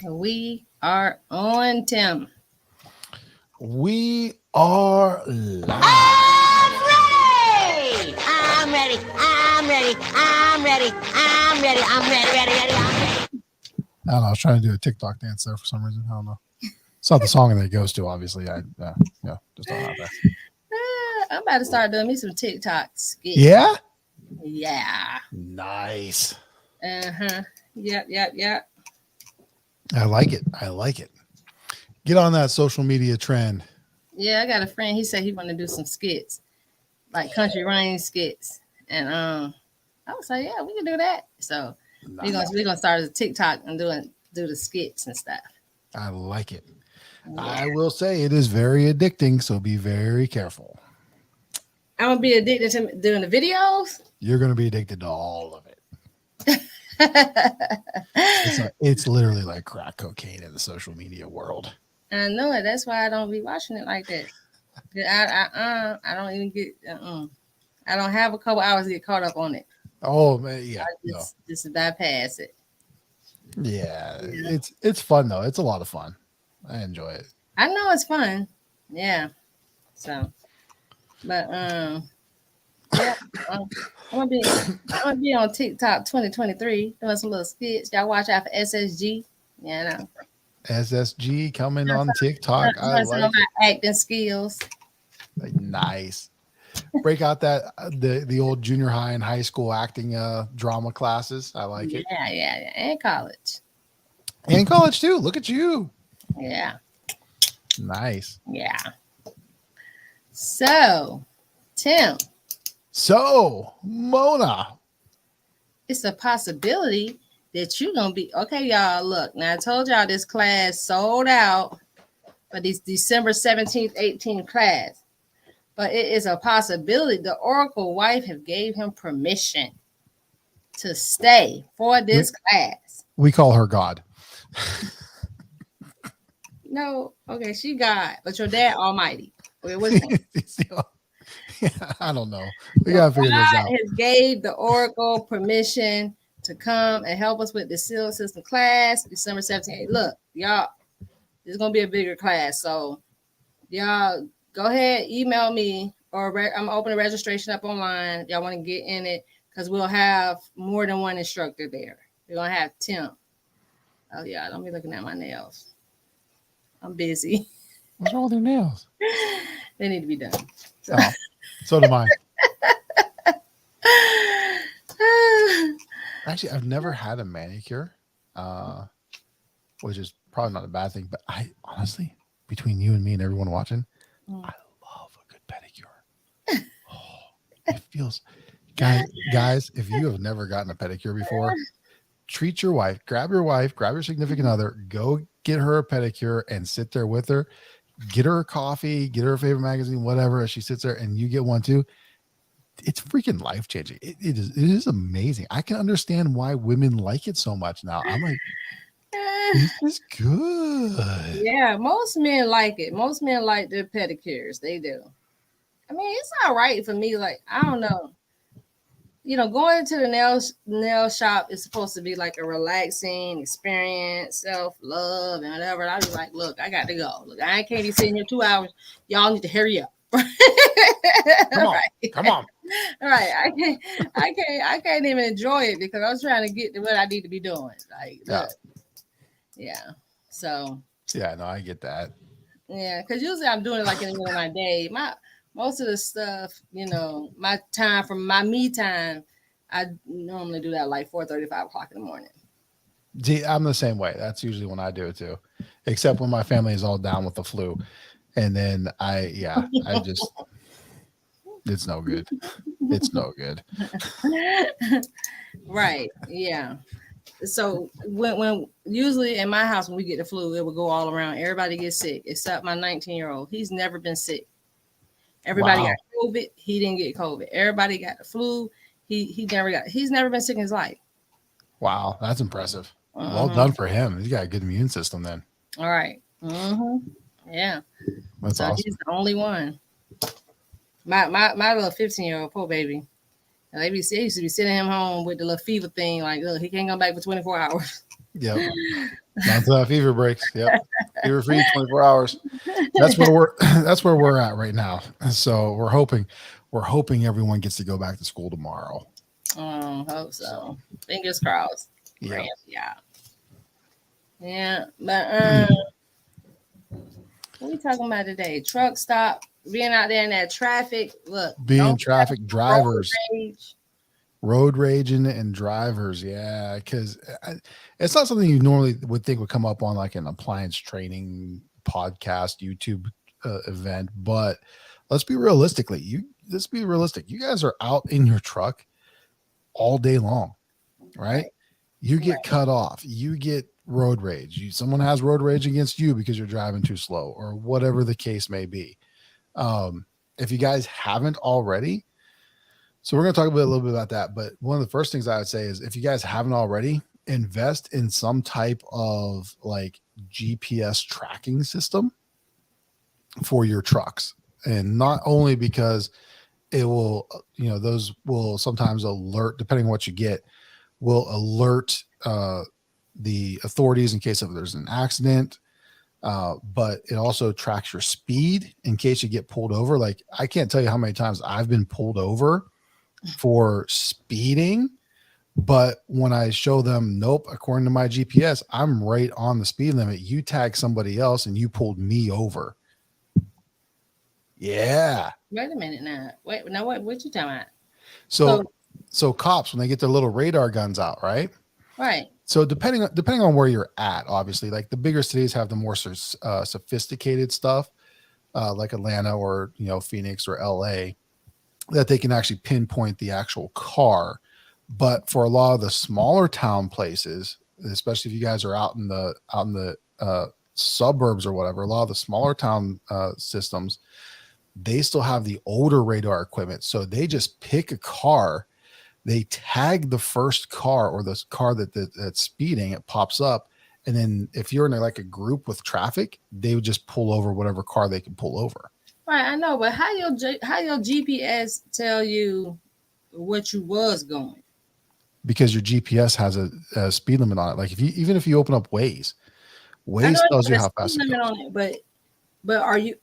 We are on, Tim. We are live. I'm ready. I'm ready. I'm ready. I'm ready. I'm ready. I'm ready. Ready. Ready. I'm ready. I don't know. I was trying to do a TikTok dance there for some reason. I don't know. It's not the song that it goes to, obviously. Just don't have that. I'm about to start doing me some TikTok skits. Yeah? Yeah. Nice. Uh-huh. Yep. I like it. Get on that social media trend. Yeah, I got a friend. He said he want to do some skits, like country rain skits. And I was like, yeah, we can do that. So we're gonna start as a TikTok and do the skits and stuff. I like it. Yeah. I will say it is very addicting, so be very careful. I'm gonna be addicted to doing the videos. You're going to be addicted to all of it. It's literally like crack cocaine in the social media world. I know it. That's why I don't be watching it like that. I don't even get. I don't have a couple hours to get caught up on it. Oh man, yeah, I just bypass it. yeah. It's fun though. It's a lot of fun. I enjoy it. I know it's fun. Yeah. So, but yeah, I'm gonna be on TikTok 2023 doing some little skits. Y'all watch out for SSG. Yeah, no. SSG coming on TikTok. I like my acting skills. Nice. Break out that the old junior high and high school acting drama classes. I like it. Yeah, and college. And college too. Look at you. Yeah. Nice. Yeah. So, Tim. So, Mona. It's a possibility that you're going to be, okay, y'all, look, now I told y'all this class sold out for this December 17th, 18th class, but it is a possibility the Oracle wife have gave him permission to stay for this class. We call her God. No, okay, she God, but your dad Almighty. Okay, what's I don't know. We gotta figure this out. Has gave the Oracle permission to come and help us with the seal system class December 17th. Look, y'all, it's gonna be a bigger class, so y'all go ahead, email me, or I'm opening registration up online. Y'all want to get in it because we'll have more than one instructor there. We're gonna have Tim. Oh yeah, don't be looking at my nails. I'm busy. What's wrong with your nails? They need to be done. So do mine. Actually, I've never had a manicure, which is probably not a bad thing. But I honestly, between you and me and everyone watching, I love a good pedicure. Oh, it feels, guys. If you have never gotten a pedicure before, treat your wife, grab your significant other, go get her a pedicure and sit there with her. Get her a coffee, get her a favorite magazine, whatever. As she sits there, and you get one too. It's freaking life changing. It is amazing. I can understand why women like it so much now. I'm like, this is good. Yeah, most men like it. Most men like their pedicures. They do. I mean, it's all right for me. Like, I don't know. You know, going to the nail shop is supposed to be like a relaxing experience, self-love and whatever. And I was like, look, I got to go. Look, I can't be sitting here 2 hours. Y'all need to hurry up. Come on. All right. I can't even enjoy it because I was trying to get to what I need to be doing. Like, yeah. So yeah, no, I get that. Yeah, because usually I'm doing it like in the middle of my day. Most of the stuff, you know, my time from my me time, I normally do that like 4:30, 5 o'clock in the morning. See, I'm the same way. That's usually when I do it too, except when my family is all down with the flu, and then I just, it's no good. It's no good. Right. Yeah. So when usually in my house when we get the flu, it will go all around. Everybody gets sick except my 19-year-old. He's never been sick. Everybody got COVID. He didn't get COVID. Everybody got the flu. He's never been sick in his life. Wow, that's impressive. Well done for him. He's got a good immune system then. All right. Yeah. That's awesome. He's the only one. My little 15-year-old poor baby. They used to be sending him home with the little fever thing. Like, look, he can't come back for 24 hours. Yep. Non-stop fever breaks. Yep. Fever free 24 hours. That's where we're that's where we're at right now. So we're hoping everyone gets to go back to school tomorrow. Hope so. Fingers crossed. Yeah. Yeah. Yeah. But what we talking about today? Truck stop, being out there in that traffic. Look, Being traffic road drivers, rage. road raging and drivers. Yeah. Because it's not something you normally would think would come up on like an appliance training podcast, YouTube event. But let's be realistic. You guys are out in your truck all day long, right? You get cut off. You get road rage. Someone has road rage against you because you're driving too slow or whatever the case may be. If you guys haven't already, so we're going to talk a little bit about that. But one of the first things I would say is if you guys haven't already, invest in some type of like GPS tracking system for your trucks. And not only because it will, those will sometimes alert, depending on what you get, will alert the authorities in case if there's an accident. But it also tracks your speed in case you get pulled over. Like I can't tell you how many times I've been pulled over for speeding, but when I show them, nope, according to my GPS, I'm right on the speed limit. You tag somebody else and you pulled me over. Yeah. Wait a minute now. Wait, now what you talking about? So cops, when they get their little radar guns out, right? Right. So depending on where you're at, obviously, like the bigger cities have the more sophisticated stuff, like Atlanta or Phoenix or LA, that they can actually pinpoint the actual car. But for a lot of the smaller town places, especially if you guys are out in the suburbs or whatever, a lot of the smaller town systems, they still have the older radar equipment. So they just pick a car. They tag the first car or the car that's speeding, it pops up. And then if you're in a group with traffic, they would just pull over whatever car they can pull over. Right, I know, but how your GPS tell you what you was going? Because your GPS has a speed limit on it. Like even if you open up Waze tells you how fast it goes. On it, but are you,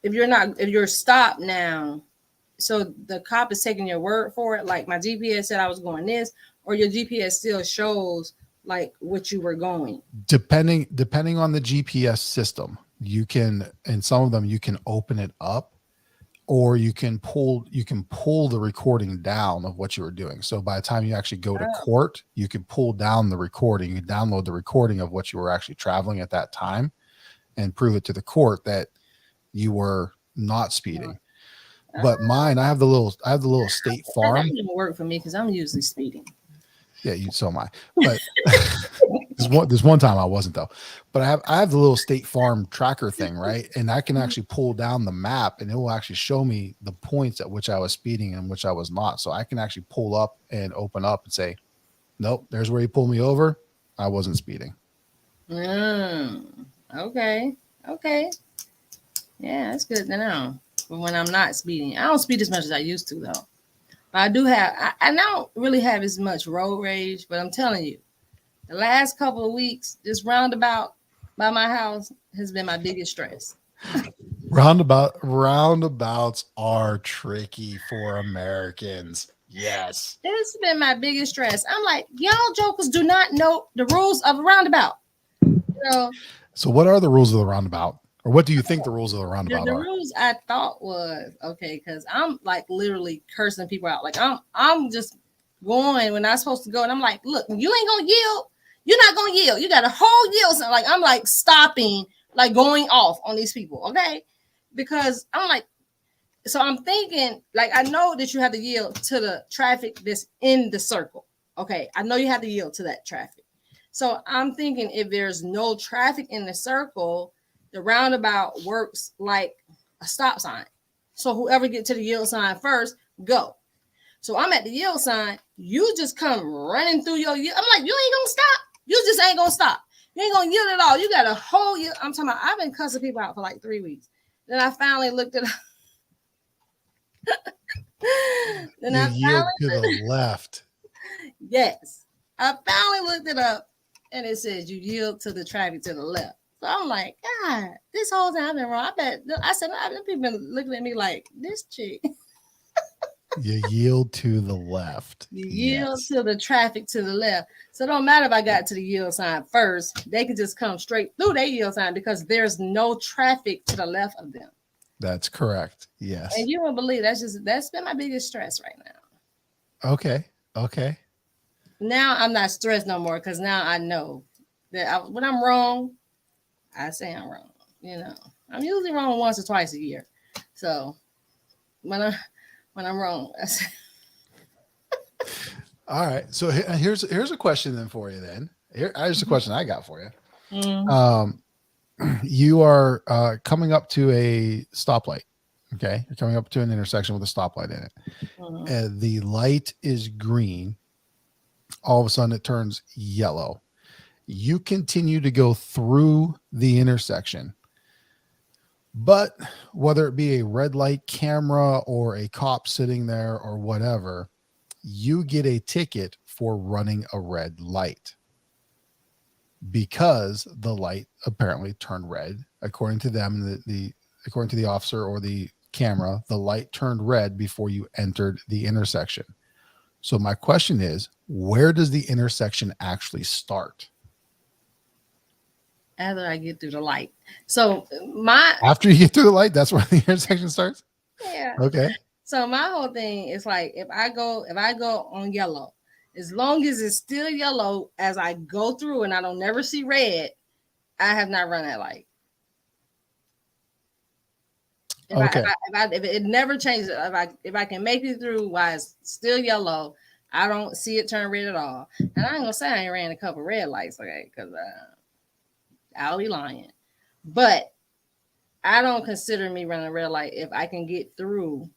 if you're stopped now, so the cop is taking your word for it? Like my GPS said I was going this, or your GPS still shows like what you were going? Depending on the GPS system, you can, in some of them, you can open it up, or you can pull the recording down of what you were doing. So by the time you actually go to court, you can pull down the recording. You can download the recording of what you were actually traveling at that time and prove it to the court that you were not speeding. But mine, I have the little State Farm. That didn't work for me because I'm usually speeding. Yeah, so am I. But there's one time I wasn't though. But I have the little State Farm tracker thing, right? And I can actually pull down the map, and it will actually show me the points at which I was speeding and which I was not. So I can actually pull up and open up and say, nope, there's where you pulled me over. I wasn't speeding. Okay. Yeah, that's good to know. But when I'm not speeding, I don't speed as much as I used to though. But I do have, I don't really have as much road rage, but I'm telling you, the last couple of weeks, this roundabout by my house has been my biggest stress. Roundabouts are tricky for Americans. Yes. It's been my biggest stress. I'm like, y'all jokers do not know the rules of a roundabout. So what are the rules of the roundabout? Or what do you think the rules of the roundabout are? The rules I thought was, okay, because I'm like literally cursing people out. Like I'm just going when I'm supposed to go. And I'm like, look, you ain't going to yield. You're not going to yield. You got a whole yield. So like, I'm like stopping, like going off on these people. Okay. Because I'm like, so I'm thinking, like, I know that you have to yield to the traffic that's in the circle. Okay. I know you have to yield to that traffic. So I'm thinking if there's no traffic in the circle, the roundabout works like a stop sign. So whoever get to the yield sign first, go. So I'm at the yield sign. You just come running through your yield. I'm like, you ain't gonna stop. You just ain't gonna stop. You ain't gonna yield at all. You got a whole yield. I'm talking about, I've been cussing people out for like 3 weeks. Then I finally looked it up. Then I yield to the left. Yes. I finally looked it up. and it says you yield to the traffic to the left. So I'm like, God, this whole time I've been wrong. I said, people been looking at me like this chick. You yield to the left. You yield Yes. to the traffic to the left. So it don't matter if I got to the yield sign first. They can just come straight through their yield sign because there's no traffic to the left of them. That's correct. Yes. And you won't believe that's been my biggest stress right now. Okay. Okay. Now I'm not stressed no more because now I know that when I'm wrong, I say I'm wrong. You know, I'm usually wrong once or twice a year. So when I'm wrong, I say. All right. So here's a question then for you. Then here's a question I got for you. Mm. You are coming up to a stoplight. Okay, you're coming up to an intersection with a stoplight in it. And the light is green. All of a sudden, it turns yellow. You continue to go through the intersection. But whether it be a red light camera or a cop sitting there or whatever, you get a ticket for running a red light because the light apparently turned red. According to them, according to the officer or the camera, the light turned red before you entered the intersection. So my question is, where does the intersection actually start? After I get through the light. So after you get through the light, that's where the intersection starts? Yeah. Okay. So my whole thing is like if I go on yellow, as long as it's still yellow as I go through and I don't never see red, I have not run that light. If it never changes, if I can make it through while it's still yellow, I don't see it turn red at all. And I ain't gonna say I ain't ran a couple red lights, okay? Because I'll be lying. But I don't consider me running a red light if I can get through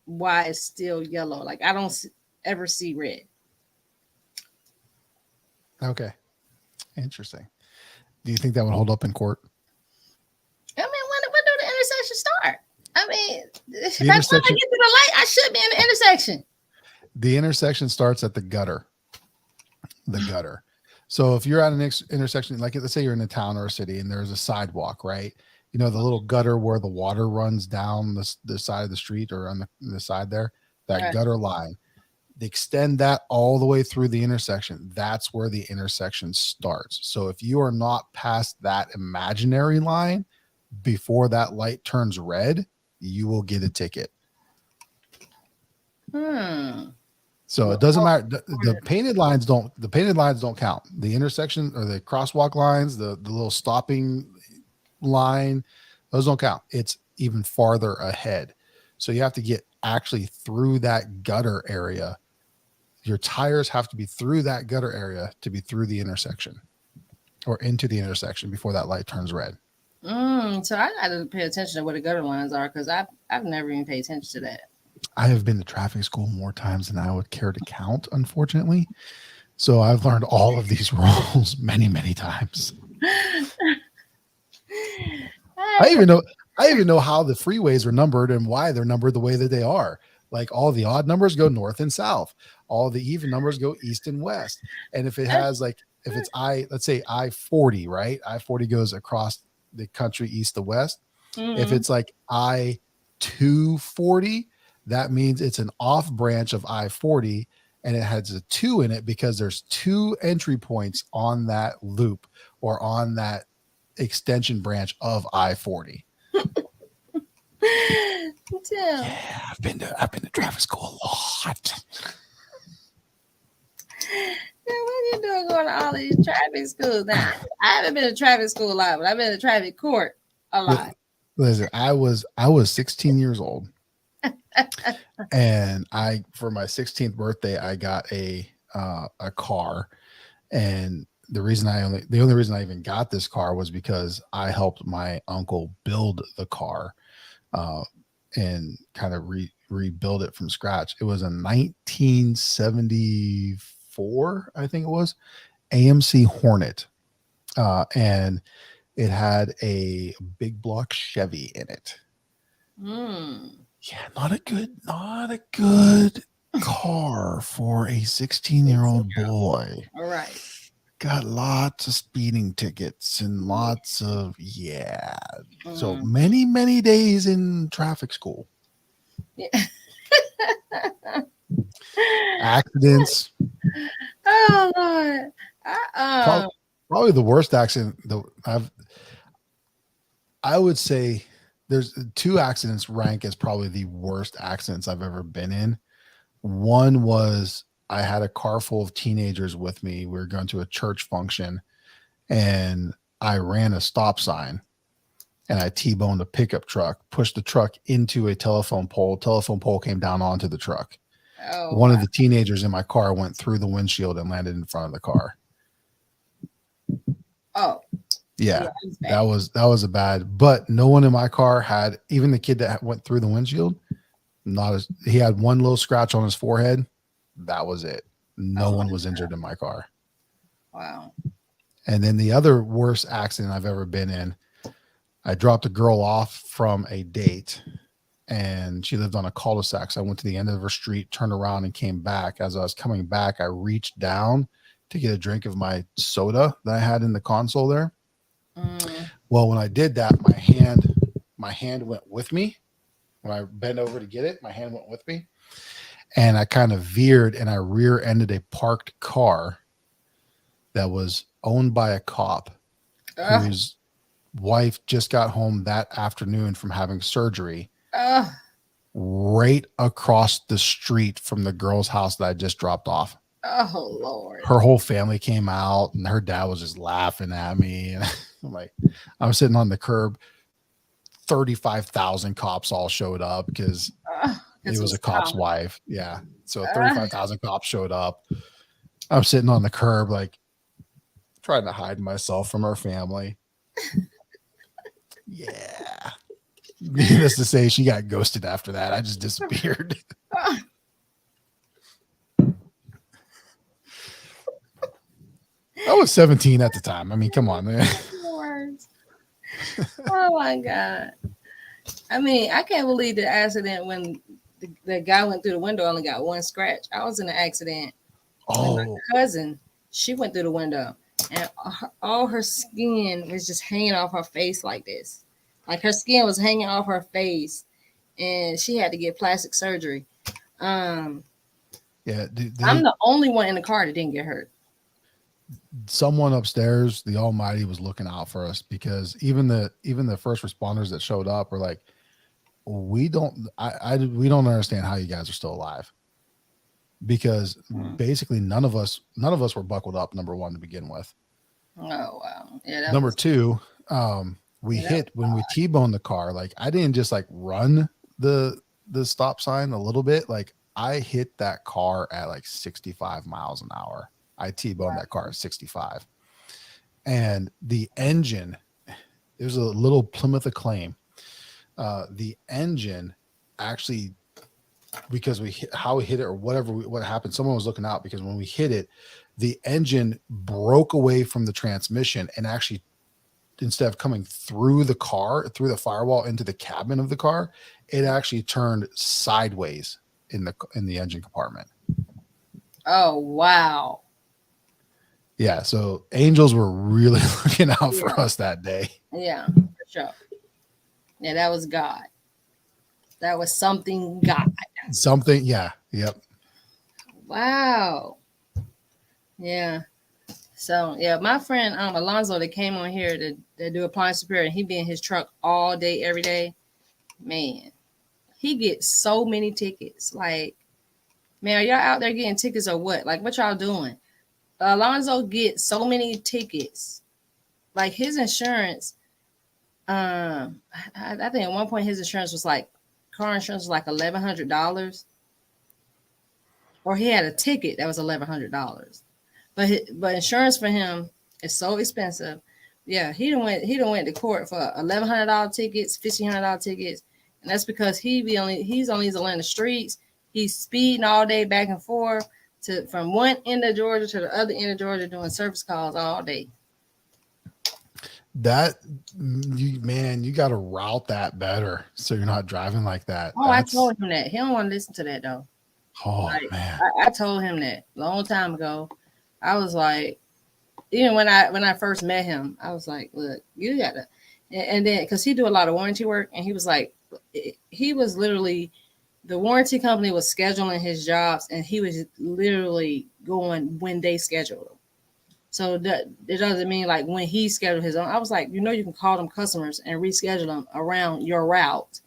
while it's still yellow. Like I don't ever see red. Okay. Interesting. Do you think that would hold up in court? I mean, when do the intersection start? I mean, if I get to the light, I should be in the intersection. The intersection starts at the gutter. The gutter. So if you're at an intersection, like let's say you're in a town or a city and there's a sidewalk, right? You know, the little gutter where the water runs down the side of the street or on the side there, that right. Gutter line. They extend that all the way through the intersection. That's where the intersection starts. So if you are not past that imaginary line before that light turns red, you will get a ticket. So it doesn't matter. The painted lines don't count. The intersection or the crosswalk lines, the little stopping line, those don't count. It's even farther ahead. So you have to get actually through that gutter area. Your tires have to be through that gutter area to be through the intersection or into the intersection before that light turns red. So I got to pay attention to where the gutter lines are because I've never even paid attention to that. I have been to traffic school more times than I would care to count, unfortunately. So I've learned all of these rules many, many times. I even know how the freeways are numbered and why they're numbered the way that they are. Like all the odd numbers go north and south. All the even numbers go east and west. And if it has if it's let's say I-40, right? I-40 goes across the country east to west. Mm-hmm. If it's like I-240, that means it's an off branch of I-40 and it has a 2 in it because there's 2 entry points on that loop or on that extension branch of I-40. Yeah, I've been to traffic school a lot. What are you doing going to all these traffic schools now? I haven't been to traffic school a lot, but I've been to traffic court a lot. Listen, I was 16 years old. And for my 16th birthday, I got a car. And the only reason I even got this car was because I helped my uncle build the car and kind of rebuild it from scratch. It was a 1974, I think it was, AMC Hornet. And it had a big block Chevy in it. Yeah, not a good car for a 16-year-old boy. All right. got lots of speeding tickets and lots of So many days in traffic school. Yeah. Accidents. Oh Lord. Probably the worst accident I would say there's 2 accidents rank as probably the worst accidents I've ever been in. One was I had a car full of teenagers with me. We were going to a church function and I ran a stop sign and I T-boned a pickup truck, pushed the truck into a telephone pole. Telephone pole came down onto the truck. One of the teenagers in my car went through the windshield and landed in front of the car. Oh. Yeah, that was a bad, but no one in my car had, even the kid that went through the windshield, he had one little scratch on his forehead. That was it. No one was injured in my car. Wow. And then the other worst accident I've ever been in, I dropped a girl off from a date and she lived on a cul-de-sac. So I went to the end of her street, turned around and came back. As I was coming back, I reached down to get a drink of my soda that I had in the console there. Well, when I did that, my hand went with me. When I bent over to get it, my hand went with me. And I kind of veered and I rear-ended a parked car that was owned by a cop whose wife just got home that afternoon from having surgery right across the street from the girl's house that I just dropped off. Oh Lord. Her whole family came out and her dad was just laughing at me. And I'm sitting on the curb. 35,000 cops all showed up because it was a cop's wife. Yeah. So 35,000 cops showed up. I'm sitting on the curb, trying to hide myself from her family. Yeah. Needless to say, she got ghosted after that. I just disappeared. I was 17 at the time. I mean, come on, man. Oh my God. I mean, I can't believe the accident when the guy went through the window, only got one scratch. I was in an accident. My cousin, she went through the window and all her skin was just hanging off her face like this. Like her skin was hanging off her face and she had to get plastic surgery. I'm the only one in the car that didn't get hurt. Someone upstairs, the Almighty, was looking out for us because even the first responders that showed up were like, we don't understand how you guys are still alive, because basically none of us were buckled up, number one, to begin with. Oh wow. Yeah. Number two, when we T-boned the car, I didn't just run the stop sign a little bit. I hit that car at 65 miles an hour. I T-boned that car at 65. And the engine, there's a little Plymouth Acclaim. The engine actually, because how we hit it or what happened, someone was looking out because when we hit it, the engine broke away from the transmission and actually, instead of coming through the car, through the firewall into the cabin of the car, it actually turned sideways in the engine compartment. Oh, wow. Yeah, so angels were really looking out for us that day. Yeah, for sure. Yeah, that was God. That was something God. Something, yeah, yep. Wow. Yeah. So, yeah, my friend Alonzo that came on here to do appliance repair, and he be in his truck all day, every day. Man, he gets so many tickets. Man, are y'all out there getting tickets or what? What y'all doing? Alonzo gets so many tickets. His insurance, I think at one point his insurance was car insurance was $1,100. Or he had a ticket that was $1,100. But insurance for him is so expensive. Yeah, he done went to court for $1,100 tickets, $1,500 tickets, and that's because he's on these Atlanta streets. He's speeding all day back and forth from one end of Georgia to the other end of Georgia doing service calls all day. You got to route that better so you're not driving like that. Oh, I told him that. He don't want to listen to that though. Oh man, I told him that a long time ago. I was like, even when I first met him, I was like, look, you gotta, and then because he do a lot of warranty work, and he was like, he was literally, the warranty company was scheduling his jobs, and he was literally going when they scheduled them. So that it doesn't mean like when he scheduled his own. I was like, you can call them customers and reschedule them around your route.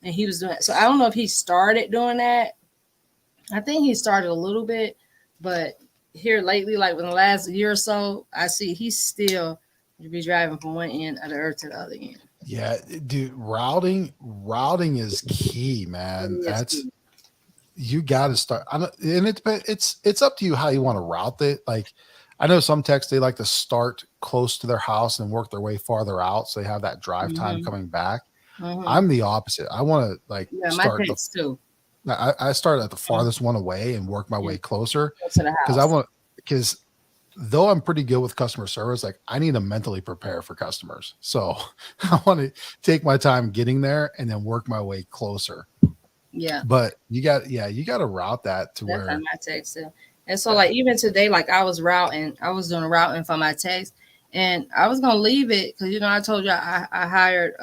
And he was doing so. I don't know if he started doing that. I think he started a little bit, but here lately, like in the last year or so, I see he's still be driving from one end of the earth to the other end. Yeah, dude, routing is key, man. That's you got to start. And it's up to you how you want to route it. Like, I know some techs, they like to start close to their house and work their way farther out, so they have that drive time coming back. I'm the opposite. I want to start my techs too. I start at the farthest one away and work my way closer because though I'm pretty good with customer service, like I need to mentally prepare for customers. So I want to take my time getting there and then work my way closer. Yeah. But you got to route that to where my text too. And so like even today, like I was doing routing for my text, and I was gonna leave it because I told you I hired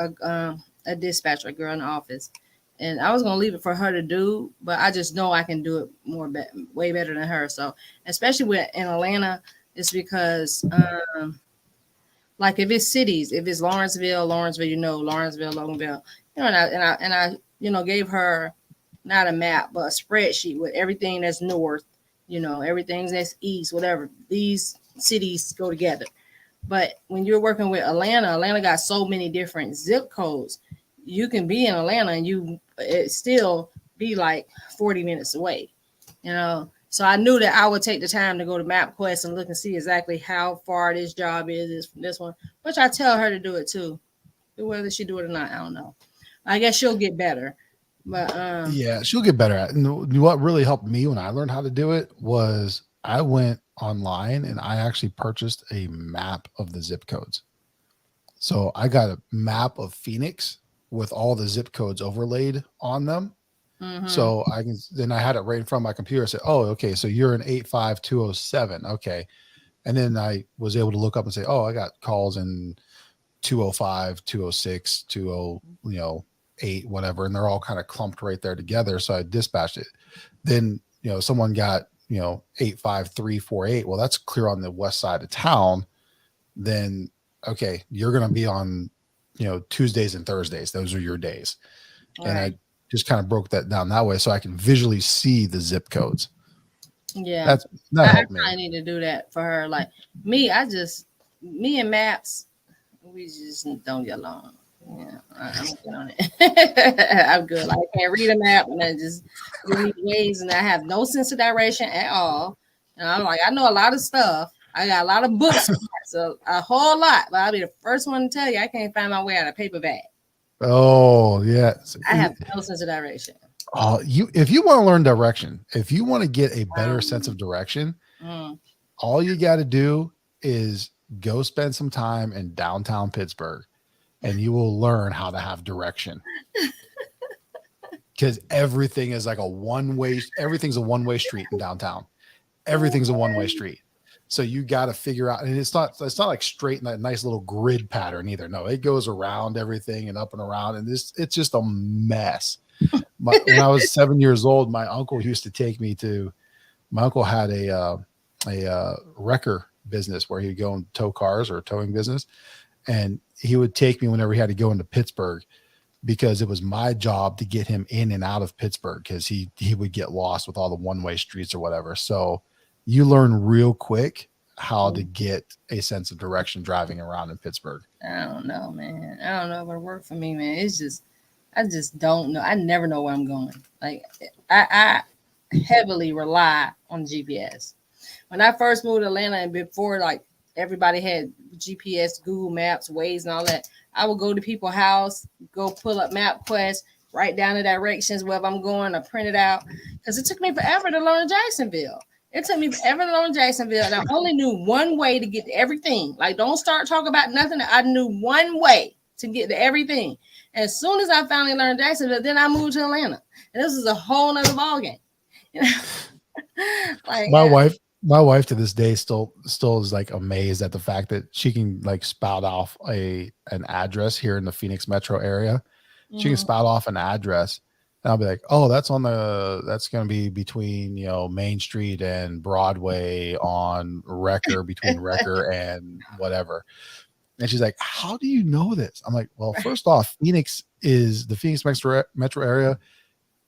a dispatcher, a girl in the office, and I was gonna leave it for her to do, but I just know I can do it way better than her. So especially in Atlanta, it's because like if it's cities, if it's Lawrenceville, Lawrenceville, Loganville, and I gave her not a map but a spreadsheet with everything that's north, everything that's east, whatever. These cities go together. But when you're working with Atlanta got so many different zip codes. You can be in Atlanta and it still be like 40 minutes away, So I knew that I would take the time to go to MapQuest and look and see exactly how far this job is from this one, which I tell her to do it too. Whether she do it or not, I don't know. I guess she'll get better. But yeah, she'll get better at it. And what really helped me when I learned how to do it was I went online and I actually purchased a map of the zip codes. So I got a map of Phoenix with all the zip codes overlaid on them. So then I had it right in front of my computer. I said, oh, okay. So you're in 85207. Okay. And then I was able to look up and say, oh, I got calls in 205, 206, 208, whatever. And they're all kind of clumped right there together. So I dispatched it. Then, someone got, 85348. Well, that's clear on the west side of town. Then, okay, you're going to be on, Tuesdays and Thursdays. Those are your days. All and right. I just kind of broke that down that way so I can visually see the zip codes. Yeah. I need to do that for her. Like me and maps, we just don't get along. Yeah, I'm good on it. I'm good. Like, I can't read a map and I just read ways and I have no sense of direction at all. And I'm like, I know a lot of stuff. I got a lot of books, so a whole lot, but I'll be the first one to tell you I can't find my way out of paper bag. Oh, yeah. I have no sense of direction. If you want to learn direction, if you want to get a better sense of direction, all you got to do is go spend some time in downtown Pittsburgh and you will learn how to have direction. Because everything is like everything's a one-way street in downtown. Everything's a one-way street. So you got to figure out, and it's not like straight in that nice little grid pattern either. No, it goes around everything and up and around, and it's just a mess. When I was 7 years old, my uncle used to take me to. My uncle had a wrecker business where he'd go and tow cars or a towing business, and he would take me whenever he had to go into Pittsburgh because it was my job to get him in and out of Pittsburgh because he would get lost with all the one-way streets or whatever. So you learn real quick how to get a sense of direction driving around in Pittsburgh. I don't know, man. I don't know if it'll work for me, man. I just don't know. I never know where I'm going. Like I heavily rely on GPS. When I first moved to Atlanta and before like everybody had GPS, Google Maps, Waze, and all that, I would go to people's house, go pull up MapQuest, write down the directions wherever I'm going, or print it out. Because it took me forever to learn Jacksonville. It took me forever to learn Jacksonville, and I only knew one way to get to everything. Like, don't start talking about nothing. I knew one way to get to everything. As soon as I finally learned Jacksonville, then I moved to Atlanta. And this is a whole nother ballgame. Like my wife My wife to this day still is like amazed at the fact that she can like spout off an address here in the Phoenix metro area. She can spout off an address, and I'll be like, "Oh, that's going to be between, Main Street and Broadway on Wrecker, between Wrecker and whatever." And she's like, "How do you know this?" I'm like, "Well, first off, the Phoenix metro area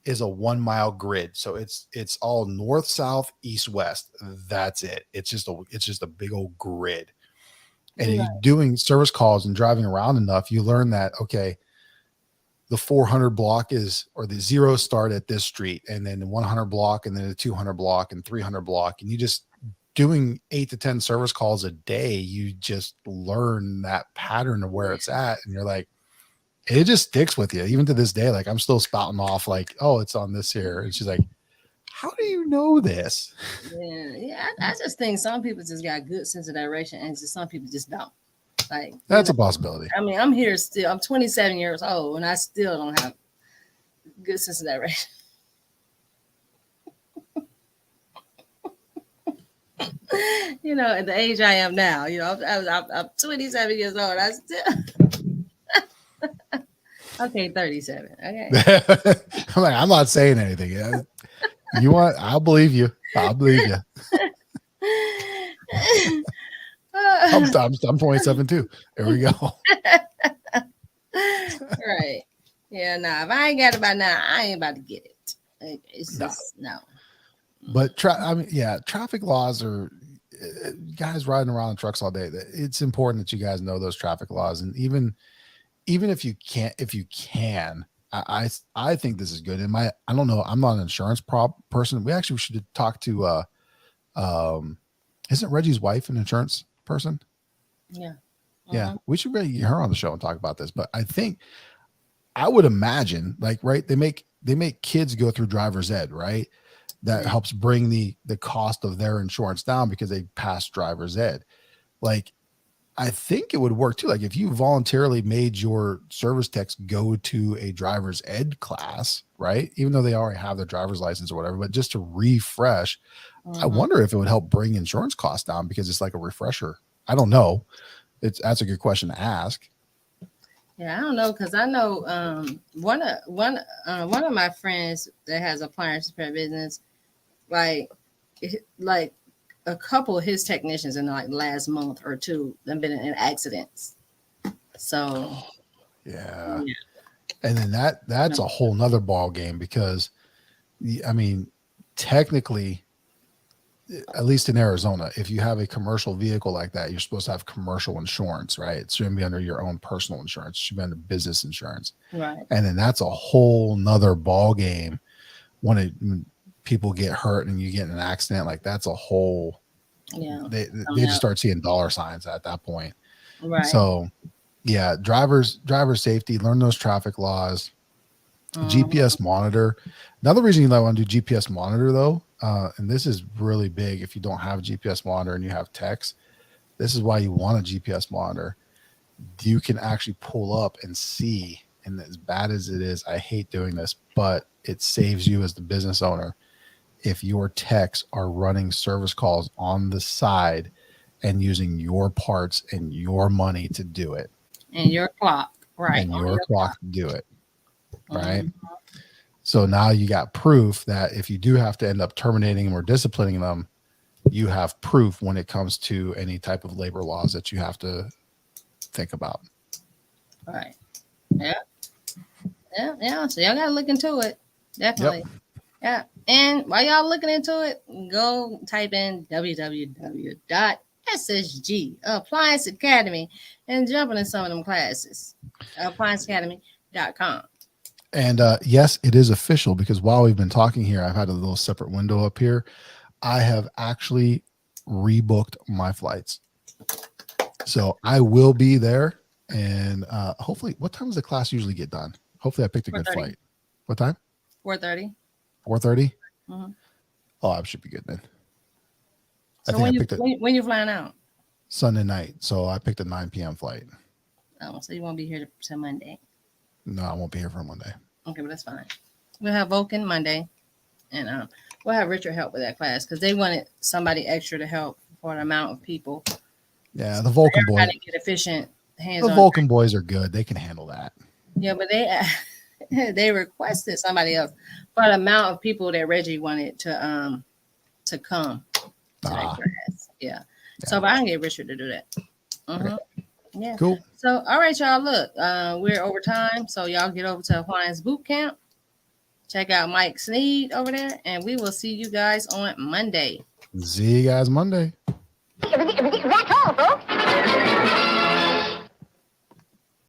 is a 1 mile grid. So it's all north, south, east, west. That's it. It's just a big old grid. And you're doing service calls and driving around enough, you learn that, okay, the 400 block or the zeros start at this street, and then the 100 block, and then the 200 block and 300 block. And you just doing 8 to 10 service calls a day, you just learn that pattern of where it's at. And you're like, it just sticks with you. Even to this day, like I'm still spouting off like, "Oh, it's on this here." And she's like, "How do you know this?" Yeah. I just think some people just got good sense of direction, and just some people just don't. Like, that's a possibility. I mean, I'm here still. I'm 27 years old, and I still don't have good sense of direction. At the age I am now, I'm 27 years old. I still. Okay, 37. Okay. I'm not saying anything. You want? I'll believe you. I'm 27 too. There we go. Right. Yeah. If I ain't got it by now, I ain't about to get it. It's just no. But traffic laws are guys riding around in trucks all day. It's important that you guys know those traffic laws, and even if you can, I think this is good. I don't know. I'm not an insurance person. We actually should talk to, isn't Reggie's wife an insurance person? Yeah. Yeah. We should really get her on the show and talk about this. But I would imagine, like, right, they make kids go through driver's ed, right? That helps bring the cost of their insurance down because they pass driver's ed. Like, I think it would work too. Like if you voluntarily made your service techs go to a driver's ed class, right? Even though they already have their driver's license or whatever, but just to refresh, I wonder if it would help bring insurance costs down because it's like a refresher. I don't know. That's a good question to ask. Yeah, I don't know, because I know one of my friends that has appliance repair business, like a couple of his technicians in like last month or two have been in accidents. So yeah. And then that's a whole nother ball game because I mean, technically, at least in Arizona, if you have a commercial vehicle like that, you're supposed to have commercial insurance, right? It shouldn't be under your own personal insurance. It should be under business insurance. Right. And then that's a whole nother ball game when people get hurt and you get in an accident. Like that's a whole, they just start seeing dollar signs at that point. Right. So yeah, driver safety, learn those traffic laws, GPS monitor. Another reason you might want to do GPS monitor though, and this is really big if you don't have a GPS monitor and you have techs, this is why you want a GPS monitor. You can actually pull up and see, and as bad as it is, I hate doing this, but it saves you as the business owner if your techs are running service calls on the side and using your parts and your money to do it. And your clock, right? And your clock to do it, right? So now you got proof that if you do have to end up terminating them or disciplining them, you have proof when it comes to any type of labor laws that you have to think about. Right. Yeah. So y'all got to look into it. Definitely. Yep. Yeah. And while y'all looking into it, go type in www.SSG Appliance Academy and jump into some of them classes. ApplianceAcademy.com. And yes, it is official because while we've been talking here, I've had a little separate window up here. I have actually rebooked my flights. So I will be there. And hopefully, what time does the class usually get done? Hopefully I picked a good flight. What time? 4:30. 4:30? Mm-hmm. Oh, I should be good then. So when you flying out? Sunday night. So I picked a 9 p.m. flight. Oh, so you won't be here till Monday? No, I won't be here for Monday. Okay, but that's fine. We'll have Vulcan Monday, and We'll have Richard help with that class because they wanted somebody extra to help for an amount of people. Yeah, the Vulcan boys. Get efficient The hands-on. Vulcan boys are good. They can handle that. Yeah, but they requested somebody else for the amount of people that Reggie wanted to come to that class. Yeah. So but I can get Richard to do that. Okay. Yeah. Cool. So all right, y'all. Look, we're over time, so y'all get over to Hawaiian's Bootcamp. Check out Mike Sneed over there, and we will see you guys on Monday. See you guys Monday. That's all, folks.